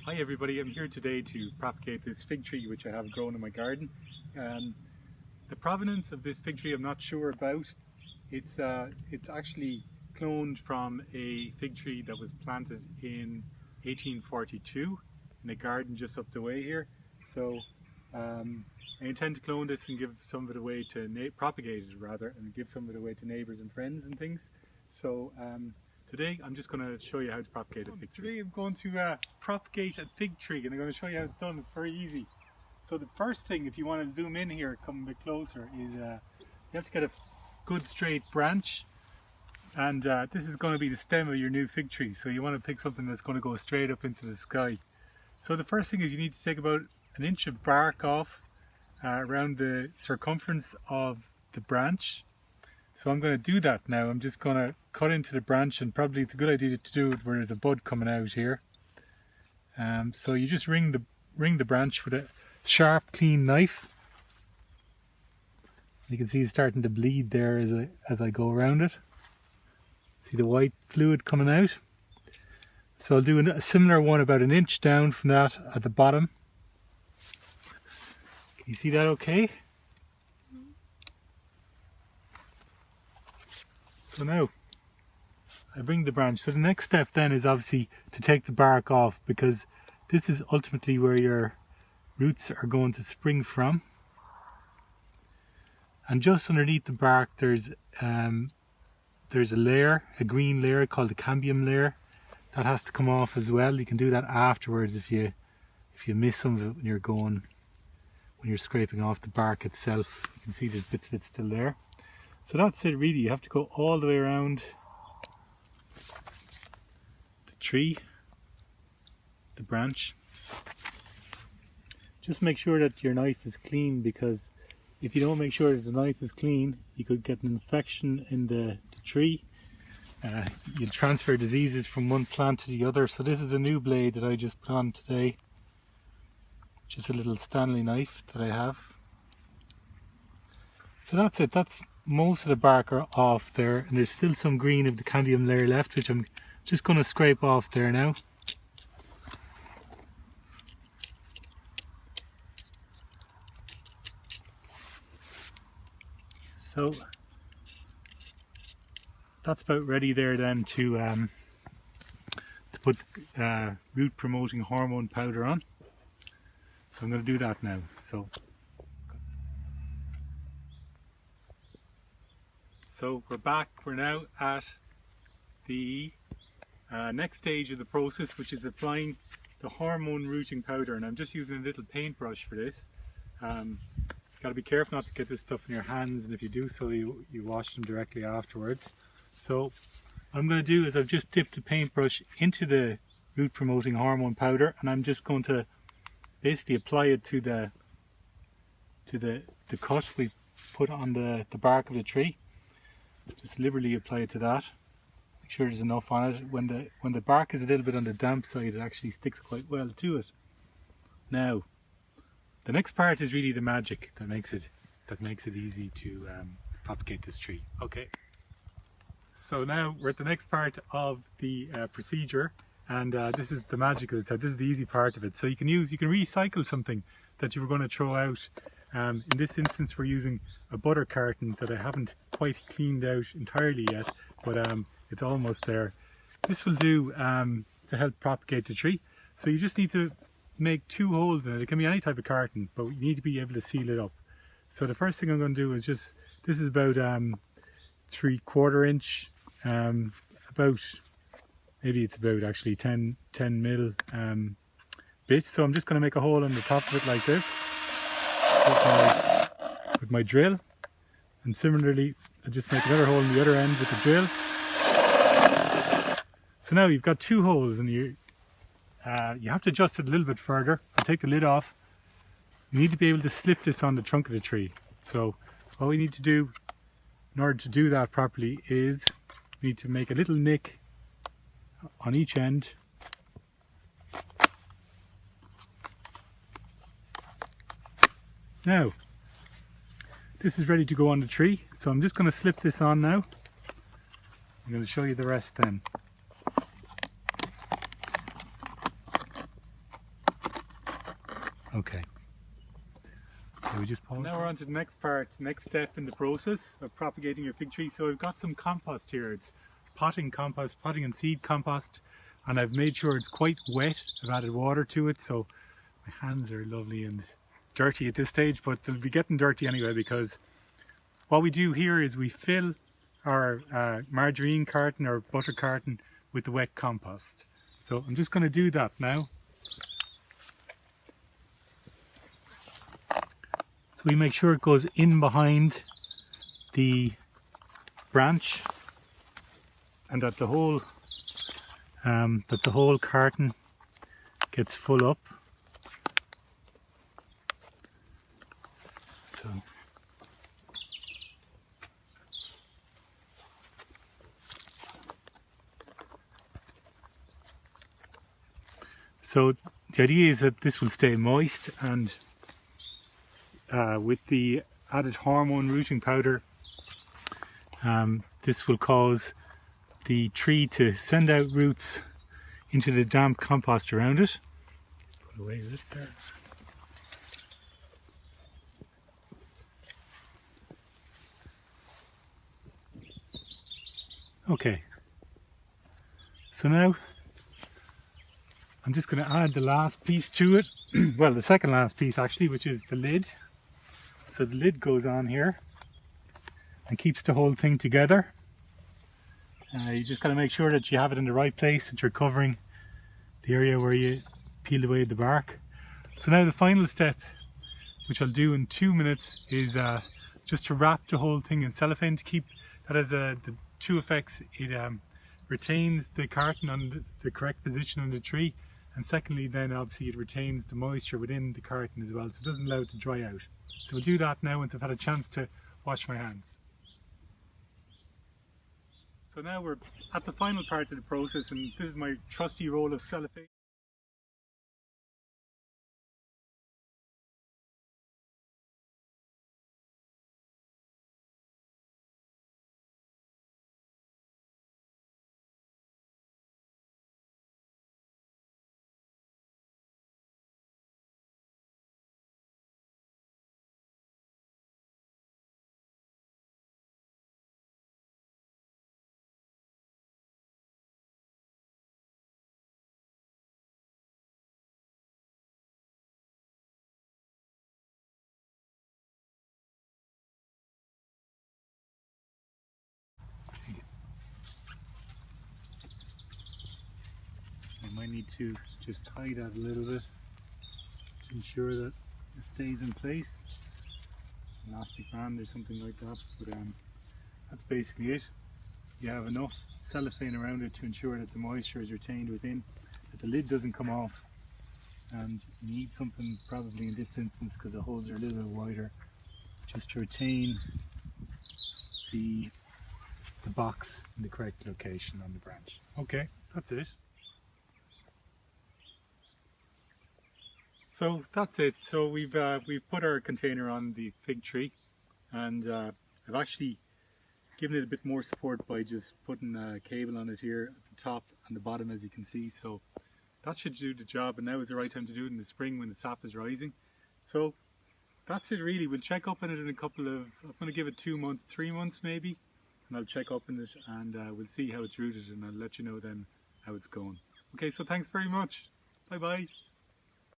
Hi everybody, I'm here today to propagate this fig tree which I have grown in my garden. The provenance of this fig tree I'm not sure about. It's actually cloned from a fig tree that was planted in 1842 in a garden just up the way here. So I intend to clone this and give some of it away to propagate it rather, and give some of it away to neighbours and friends and things. So today I'm just going to show you how to propagate a fig tree. Today I'm going to propagate a fig tree, and I'm going to show you how it's done. It's very easy. So the first thing, if you want to zoom in here, come a bit closer, is you have to get a good straight branch, and this is going to be the stem of your new fig tree. So you want to pick something that's going to go straight up into the sky. So the first thing is you need to take about an inch of bark off around the circumference of the branch. So I'm going to do that now. I'm just going to cut into the branch, and probably it's a good idea to do it where there's a bud coming out here. So you just wring the branch with a sharp, clean knife. You can see it's starting to bleed there as I go around it. See the white fluid coming out. So I'll do a similar one about an inch down from that at the bottom. Can you see that okay? So now I bring the branch. So the next step then is obviously to take the bark off, because this is ultimately where your roots are going to spring from. And just underneath the bark there's a layer, a green layer called the cambium layer. That has to come off as well. You can do that afterwards if you miss some of it when you're scraping off the bark itself. You can see there's bits of it still there. So that's it really. You have to go all the way around the tree, the branch. Just make sure that your knife is clean, because if you don't make sure that the knife is clean, you could get an infection in the tree. You transfer diseases from one plant to the other. So this is a new blade that I just put on today. Just a little Stanley knife that I have. So that's it. That's most of the bark are off there, and there's still some green of the cambium layer left, which I'm just going to scrape off there now. So that's about ready there then to put root promoting hormone powder on. So I'm going to do that now. So we're back. We're now at the next stage of the process, which is applying the hormone rooting powder, and I'm just using a little paintbrush for this. Got to be careful not to get this stuff in your hands, and if you do so, you wash them directly afterwards. So what I'm going to do is I've just dipped the paintbrush into the root promoting hormone powder, and I'm just going to basically apply it to the cut we've put on the bark of the tree. Just liberally apply it to that. Make sure there's enough on it. When the bark is a little bit on the damp side, it actually sticks quite well to it. Now, the next part is really the magic that makes it easy to propagate this tree. Okay. So now we're at the next part of the procedure, and this is the magic of it. So this is the easy part of it. So you can recycle something that you were going to throw out. In this instance we're using a butter carton that I haven't quite cleaned out entirely yet, but it's almost there. This will do to help propagate the tree. So you just need to make 2 holes in it. It can be any type of carton, but you need to be able to seal it up. So the first thing I'm going to do is this is about 3/4 inch, maybe it's about actually 10 mil bit. So I'm just going to make a hole on the top of it like this with my drill, and similarly I just make another hole in the other end with the drill. So now you've got 2 holes, and you have to adjust it a little bit further. I'll take the lid off. You need to be able to slip this on the trunk of the tree. So all we need to do in order to do that properly is we need to make a little nick on each end. Now this is ready to go on the tree, so I'm just going to slip this on now. I'm going to show you the rest then. Okay. Okay, we just pause. Now we're on to the next part, next step in the process of propagating your fig tree. So I've got some compost here. It's potting compost, potting and seed compost, and I've made sure it's quite wet. I've added water to it, so my hands are lovely and dirty at this stage, but they'll be getting dirty anyway, because what we do here is we fill our margarine carton or butter carton with the wet compost. So I'm just going to do that now. So we make sure it goes in behind the branch, and that the whole carton gets full up. So the idea is that this will stay moist, and with the added hormone rooting powder, this will cause the tree to send out roots into the damp compost around it. Put away this there. Okay, so now I'm just going to add the last piece to it. Well, the second last piece actually, which is the lid. So the lid goes on here and keeps the whole thing together. You just got to make sure that you have it in the right place, that you're covering the area where you peeled away the bark. So now the final step, which I'll do in 2 minutes, is just to wrap the whole thing in cellophane. To keep that as the two effects: it retains the carton on the correct position on the tree, and secondly then obviously it retains the moisture within the carton as well, so it doesn't allow it to dry out. So we'll do that now once I've had a chance to wash my hands. So now we're at the final part of the process, and this is my trusty roll of cellophane. I might need to just tie that a little bit to ensure that it stays in place. Elastic band or something like that, but that's basically it. You have enough cellophane around it to ensure that the moisture is retained within, that the lid doesn't come off, and you need something probably in this instance, because the holes are a little bit wider, just to retain the box in the correct location on the branch. Okay, that's it. So that's it. So we've put our container on the fig tree, and I've actually given it a bit more support by just putting a cable on it here at the top and the bottom, as you can see. So that should do the job, and now is the right time to do it in the spring when the sap is rising. So that's it really. We'll check up on it in a couple of, I'm going to give it 2 months, 3 months maybe, and I'll check up on it, and we'll see how it's rooted, and I'll let you know then how it's going. Okay, so thanks very much. Bye bye.